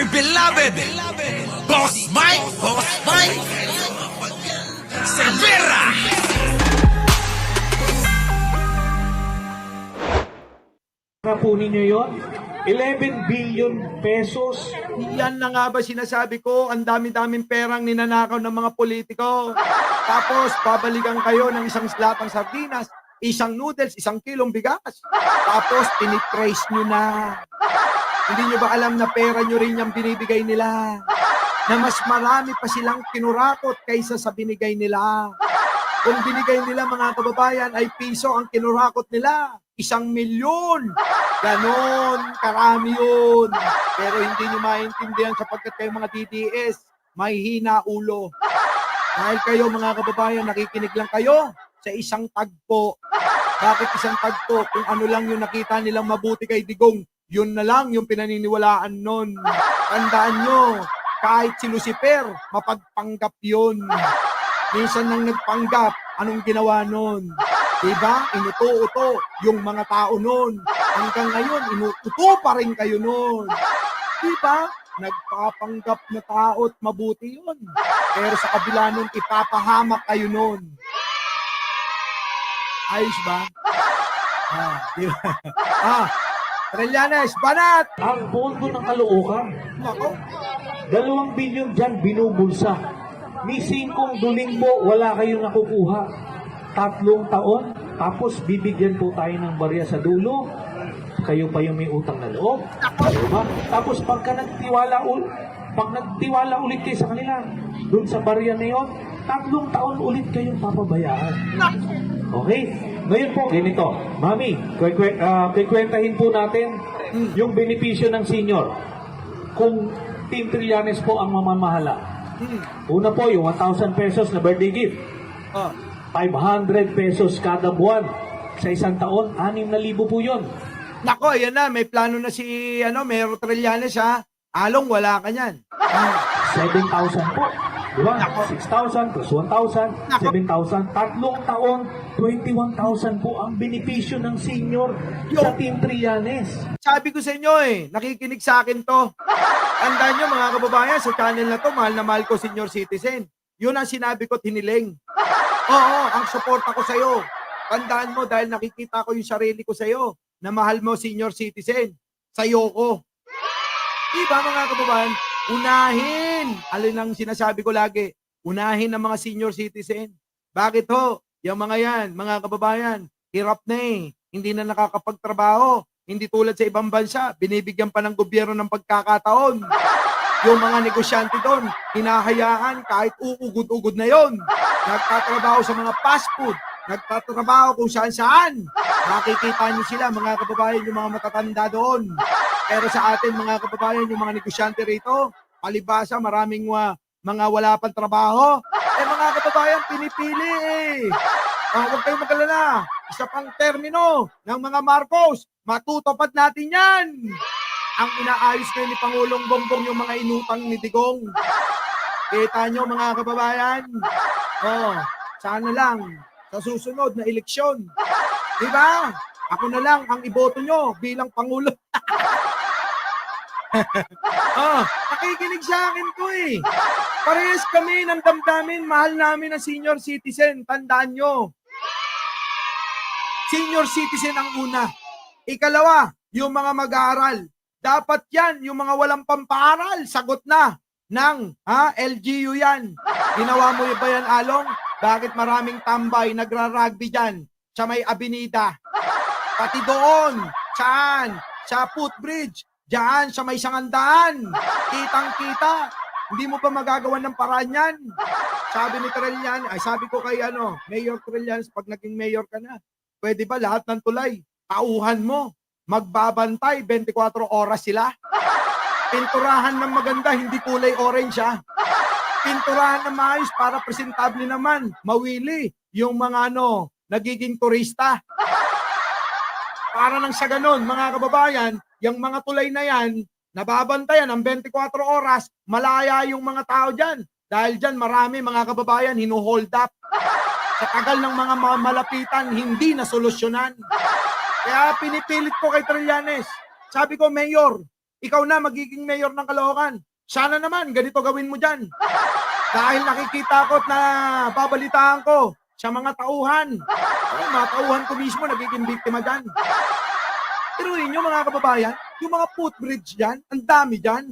dear beloved, Boss Mike Cervera. Po ninyo yun? 11 billion pesos. Yan na nga ba sinasabi ko, ang dami-daming perang ninanakaw ng mga politiko. Tapos, babalikan kayo ng isang latang sardinas, isang noodles, isang kilong bigas. Tapos, tinitrace nyo na. Hindi nyo ba alam na pera nyo rin yung binibigay nila? Na mas marami pa silang kinurakot kaysa sa binigay nila. Kung binigay nila mga kababayan ay piso ang kinurakot nila. 1,000,000. Ganon, karami yun. Pero hindi nyo maintindihan sapagkat kayo mga DDS, may hina ulo. Dahil kayo mga kababayan, nakikinig lang kayo sa isang tagpo. Bakit isang tagpo? Kung ano lang yung nakita nilang mabuti kay Digong, yun na lang yung pinaniniwalaan nun. Tandaan nyo, kahit si Lucifer, mapagpanggap yun. Minsan nang nagpanggap, anong ginawa nun? Diba? Inuto-uto yung mga tao nun. Hanggang ngayon, inuto pa rin kayo nun. Diba? Nagpapanggap na tao at mabuti yun. Pero sa kabila nun, ipapahamak kayo nun. Ayos ba? Diba? Trillanes, banat! Ang pondo ng Caloocan. Nako, 2 billion dyan binubulsa. Ni 5 duling po, wala kayong nakukuha. 3 taon, tapos bibigyan po tayo ng barya sa dulo. Kayo pa yung may utang na loob. Diba? Tapos pag nagtiwala ulit kayo sa kanila, dun sa barya na yun, 3 taon ulit kayong papabayaan. Okay? Ngayon po, ganito. Mami, kikwentahin po natin yung benepisyo ng senior. Kung Team Trillanes po ang mamamahala. Una po, yung 1,000 pesos na birthday gift. 500 pesos kada buwan. Sa isang taon, 6,000 po yun. nako, ayan na, may plano na si Mayor Trillanes ha. Along, wala ka niyan. 7,000 po. Diba? Nako. 6,000 plus 1,000, Nako. 7,000. 3 taon, 21,000 po ang benepisyo ng senior sa Team Trillanes. Sabi ko sa inyo nakikinig sa akin to. Tandaan nyo mga kababayan, sa channel na to, mahal na mahal ko senior citizen. Yun ang sinabi ko, hiniling. Oo, ang suporta ko sa'yo. Tandaan mo dahil nakikita ko yung sarili ko sa'yo na mahal mo senior citizen. Sa'yo ko. Diba mga kababayan? Unahin. Alin ang sinasabi ko lagi? Unahin ang mga senior citizen. Bakit ho? Yung mga yan, mga kababayan, hirap na Hindi na nakakapagtrabaho. Hindi tulad sa ibang bansa, binibigyan pa ng gobyerno ng pagkakataon. Yung mga negosyante doon, hinahayaan kahit uugod-ugod na yon. Nagtatrabaho sa mga fast food, nagtatrabaho kung saan-saan. Nakikita niyo sila, mga kababayan, yung mga matatanda doon. Pero sa atin, mga kababayan, yung mga negosyante rito, palibasa, maraming mga wala pang trabaho. Mga kababayan, pinipili huwag kayong magalala. Isa pang termino ng mga Marcos, matutupad natin yan. Ang inaayos kayo ni Pangulong Bongbong yung mga inutang ni Digong. Kita nyo mga kababayan? Sana lang sa susunod na eleksyon. Diba? Ako na lang ang iboto nyo bilang Pangulo. Nakikinig sa akin to Parehas kami ng damdamin, mahal namin ang senior citizen. Tandaan nyo. Senior citizen ang una. Ikalawa, yung mga mag-aaral. Dapat yan, yung mga walang pampaaral, sagot na ng LGU yan. Ginawa mo ba yan, Along? Bakit maraming tambay nagra-rugby dyan sa may Avenida? Pati doon, saan? Sa footbridge, dyan sa may Sangandaan. Kitang-kita. Hindi mo pa magagawa ng paraan yan? Sabi ni Trillanes, sabi ko kay Mayor Trillanes, pag naging mayor ka na, pwede ba lahat ng tulay, tauhan mo, magbabantay, 24 oras sila? Pinturahan ng maganda, hindi kulay orange Pinturahan ng maayos para presentable naman, mawili yung mga nagiging turista. Para nang sa ganon, mga kababayan, yung mga tulay na yan, nababantayan ng 24 oras, malaya yung mga tao dyan. Dahil dyan marami mga kababayan hinuhold up. Sa tagal ng mga malapitan, hindi na solusyonan. Kaya pinipilit ko kay Trillanes. Sabi ko, Mayor, ikaw na magiging mayor ng Caloocan. Sana naman, ganito gawin mo dyan. Dahil nakikita ko at na babalitaan ko sa mga tauhan. Ay, mga tauhan ko mismo nagiging biktima dyan. Pero inyo mga kababayan, yung mga footbridge dyan, ang dami dyan.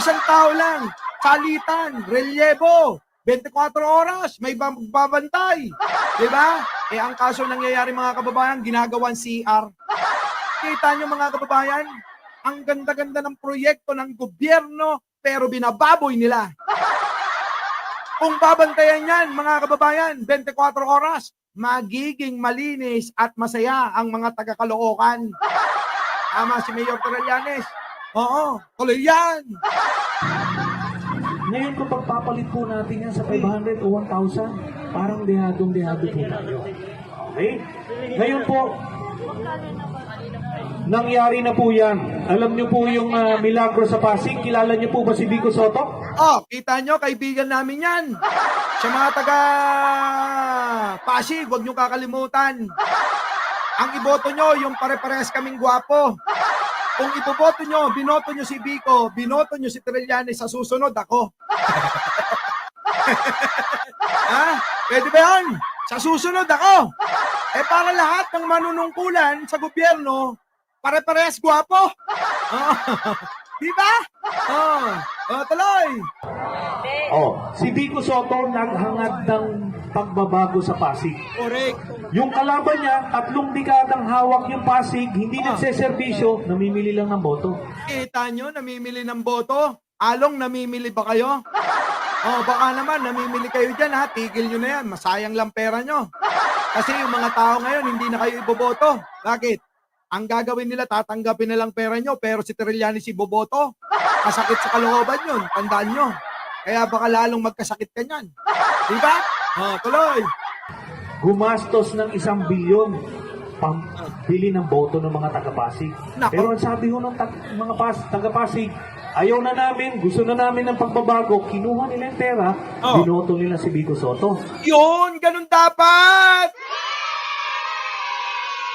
Isang tao lang, salitan, relyevo, 24 oras, may babantay. Diba? Eh ang kaso nangyayari mga kababayan, ginagawan CR. Kita nyo mga kababayan, ang ganda-ganda ng proyekto ng gobyerno, pero binababoy nila. Kung babantayan yan, mga kababayan, 24 oras, magiging malinis at masaya ang mga taga-Caloocan. Tama si Mayor Trillanes. Oo, tuloy yan. Ngayon kung pagpapalit po natin yan sa 500 o 1,000, parang dehadong-dehado po tayo. Okay? Ngayon po, nangyari na po yan. Alam niyo po yung milagro sa Pasig. Kilala niyo po ba si Vico Soto? Oh, kita nyo, kaibigan namin yan. Sa mga taga Pasig, huwag nyo kakalimutan. Ang iboto nyo, yung pare-parehas kaming gwapo. Kung iboboto nyo, binoto nyo si Vico, binoto nyo si Trillanes, sa susunod ako. Ha? Pwede ba yan? Sa susunod ako. Eh para lahat ng manunungkulan sa gobyerno, pare-parehas gwapo. Di ba? Tuloy. Si Vico Soto naghangad ng pagbabago sa Pasig. Correct. Yung kalaban niya, 3 dekadang hawak yung Pasig, hindi nagseserbisyo, namimili lang ng boto. Kita nyo, namimili ng boto. Along, namimili ba kayo? Baka naman, namimili kayo dyan ha. Tigil nyo na yan. Masayang lang pera nyo. Kasi yung mga tao ngayon, hindi na kayo iboboto. Bakit? Ang gagawin nila, tatanggapin na lang pera nyo, pero si Trillanes iboboto. Masakit sa kalooban yun. Tandaan nyo. Kaya baka lalong magkasakit ka nyan. Diba? Tuloy. Gumastos ng 1 bilyon pambili ng boto ng mga taga-Pasig. Nako. Pero ang sabi ho ng mga taga-Pasig, ayaw na namin, gusto na namin ng pagbabago, kinuha nila yung pera, binoto nila si Vico Soto. Yun, ganun dapat!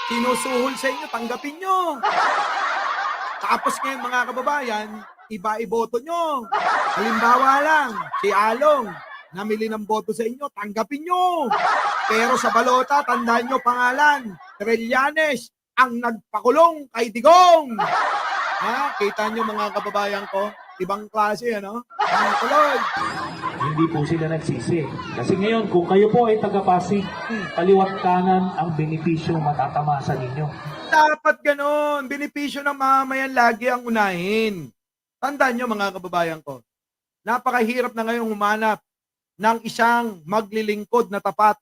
Sinusuhol sa inyo, tanggapin nyo. Tapos ngayon mga kababayan, iba iboto nyo. Halimbawa lang, si Along, namili ng boto sa inyo, tanggapin nyo. Pero sa balota, tandaan nyo pangalan, Trillanes, ang nagpakulong kay Digong. Ha? Kita nyo mga kababayan ko, ibang klase, ano? Tuloy. Hindi po sila nagsisi. Kasi ngayon, kung kayo po ay taga-Pasig, kaliwat kanan ang benepisyo matatamasan ninyo. Dapat ganun. Benepisyo ng mamayan lagi ang unahin. Tandaan nyo mga kababayan ko, napakahirap na ngayon humanap ng isang maglilingkod na tapat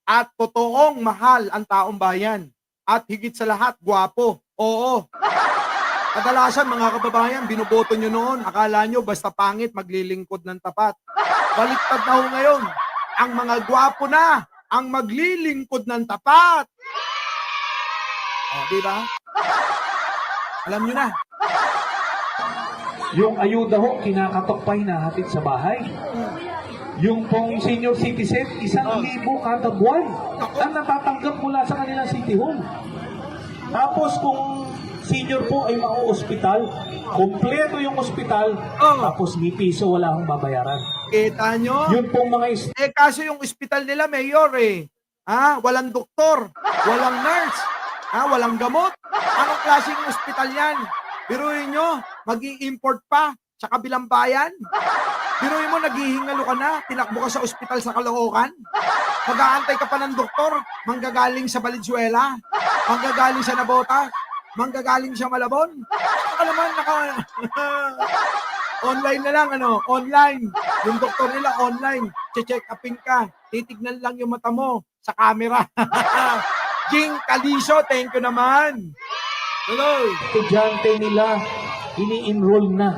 at totoong mahal ang taong bayan. At higit sa lahat, gwapo. Oo. Kadalasan mga kababayan, binuboto nyo noon. Akala nyo basta pangit, maglilingkod ng tapat. Baliktad na ho ngayon. Ang mga gwapo na ang maglilingkod ng tapat. Diba? Alam nyo na. Yung ayuda ho, kinakatok pa hinahatid sa bahay. Yung pong senior citizen, 1,000 kada buwan ang natatanggap mula sa kanilang city hall. Tapos kung senior po ay mau-ospital, kompleto yung ospital, tapos ni piso wala akong babayaran. Kita nyo? Yun pong mga Kaso yung ospital nila, mayor walang doktor, walang nurse, walang gamot. Anong klaseng ospital yan? Biruin nyo, mag-i-import pa sa kabilang bayan. Biruin mo, naghihingalo ka na, tinakbo ka sa ospital sa Caloocan. Mag-aantay ka pa ng doktor, manggagaling sa Valenzuela, manggagaling sa Nabota, manggagaling sa Malabon. Saka naman, online na lang, online. Yung doktor nila, online. Check upin ka, titignan lang yung mata mo sa camera. Jing Caliso, thank you naman. Hello. estudyante nila ini-enroll na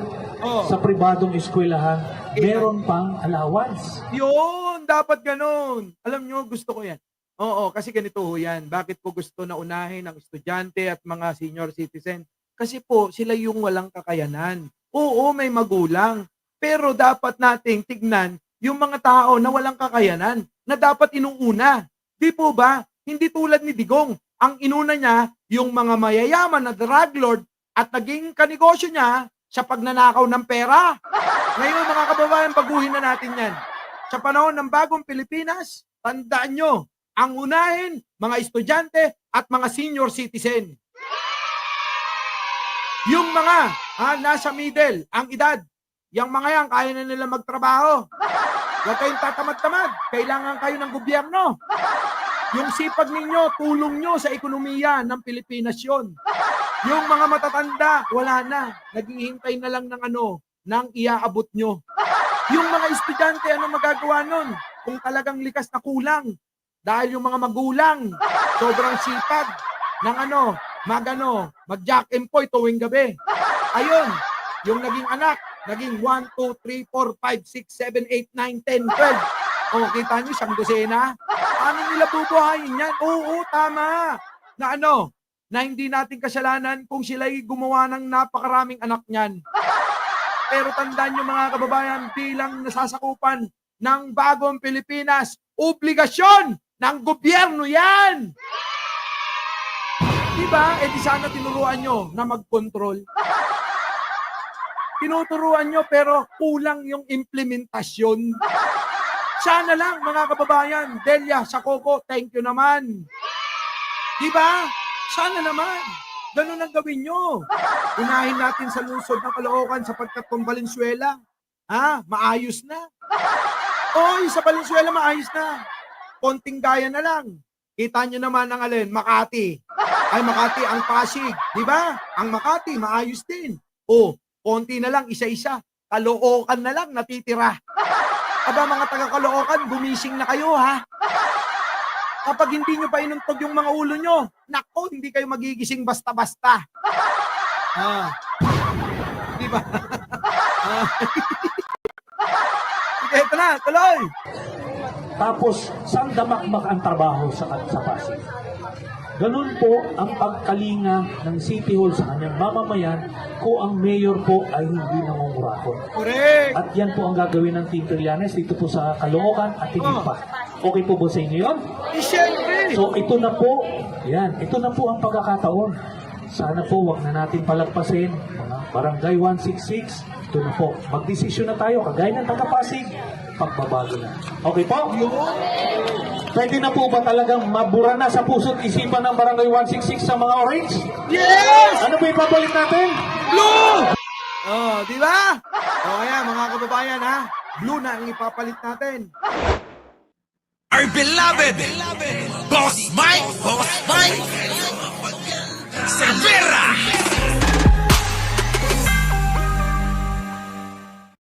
sa pribadong eskwelahan. Meron pang allowance. Yun, dapat ganun. Alam nyo, gusto ko yan. Oo, kasi ganito ho yan. Bakit po gusto na unahin ang estudyante at mga senior citizen? Kasi po, sila yung walang kakayanan. Oo, may magulang. Pero dapat nating tignan yung mga tao na walang kakayanan na dapat inuuna. Di po ba? Hindi tulad ni Digong. Ang inuna niya, yung mga mayayaman na drug lord at naging kanegosyo niya sa pagnanakaw ng pera. Ngayon mga kababayan, baguhin na natin yan. Sa panahon ng bagong Pilipinas, tandaan nyo, ang unahin, mga estudyante at mga senior citizen. Yung mga nasa middle, ang edad, yung mga yan, kaya na nila magtrabaho. Huwag kayong tatamad-tamad. Kailangan kayo ng gobyerno. Yung sipag ninyo, tulong nyo sa ekonomiya ng Pilipinas yun. Yung mga matatanda, wala na. Naghihintay na lang ng iaabot nyo. Yung mga estudyante, ano magagawa nun? Kung talagang likas na kulang. Dahil yung mga magulang, sobrang sipag ng mag-jack and poy tuwing gabi. Ayun, yung naging anak, naging 1, 2, 3, 4, 5, 6, 7, 8, 9, 10, 12. O, kita nyo, siyang dosena. Ano nila bubuhayin yan? Oo, tama. Na hindi natin kasalanan kung sila'y gumawa ng napakaraming anak niyan. Pero tandaan nyo mga kababayan, bilang nasasakupan ng bagong Pilipinas, obligasyon ng gobyerno yan! Diba? Eh di sana tinuruan nyo na mag-control. Tinuturuan nyo pero kulang yung implementasyon. Sana lang mga kababayan, Delia, sa Coco, thank you naman. Diba? Sana naman. Ganun ang gawin nyo. Unahin natin sa lungsod ng Caloocan sapagkat kung Valenzuela, maayos na. Oy, sa Valenzuela maayos na. Konting gaya na lang. Kita nyo naman ang Makati. Ay, Makati ang Pasig. Diba? Ang Makati, maayos din. O, konti na lang, isa-isa. Caloocan na lang, natitira. Aba, mga taga-Caloocan, gumising na kayo, ha? Kapag hindi nyo pa inuntog yung mga ulo nyo, nako, hindi kayo magigising basta-basta. Diba? Sige, ito na, tuloy. Tapos, saan damakmak ang trabaho sa Pasig? Ganun po ang pagkalinga ng City Hall sa kanyang mamamayan kung ang mayor po ay hindi nangungurakot. Correct. At yan po ang gagawin ng Team Trillanes dito po sa Caloocan at hindi pa. Okay po ba sa inyo yun? Siyempre. So ito na po, ito na po ang pagkakataon. Sana po wag na natin palagpasin mga Barangay 166. Ito na po, magdesisyon na tayo, kagaya ng taga-Pasig, pagbabago na. Okay po? Pwede na po ba talagang mabura na sa puso't isipan ng Barangay 166 sa mga orange? Yes! Ano ba ipapalit natin? Blue! Oh, di ba? O kaya mga kababayan blue na ang ipapalit natin. Our beloved Boss Mike Cervera.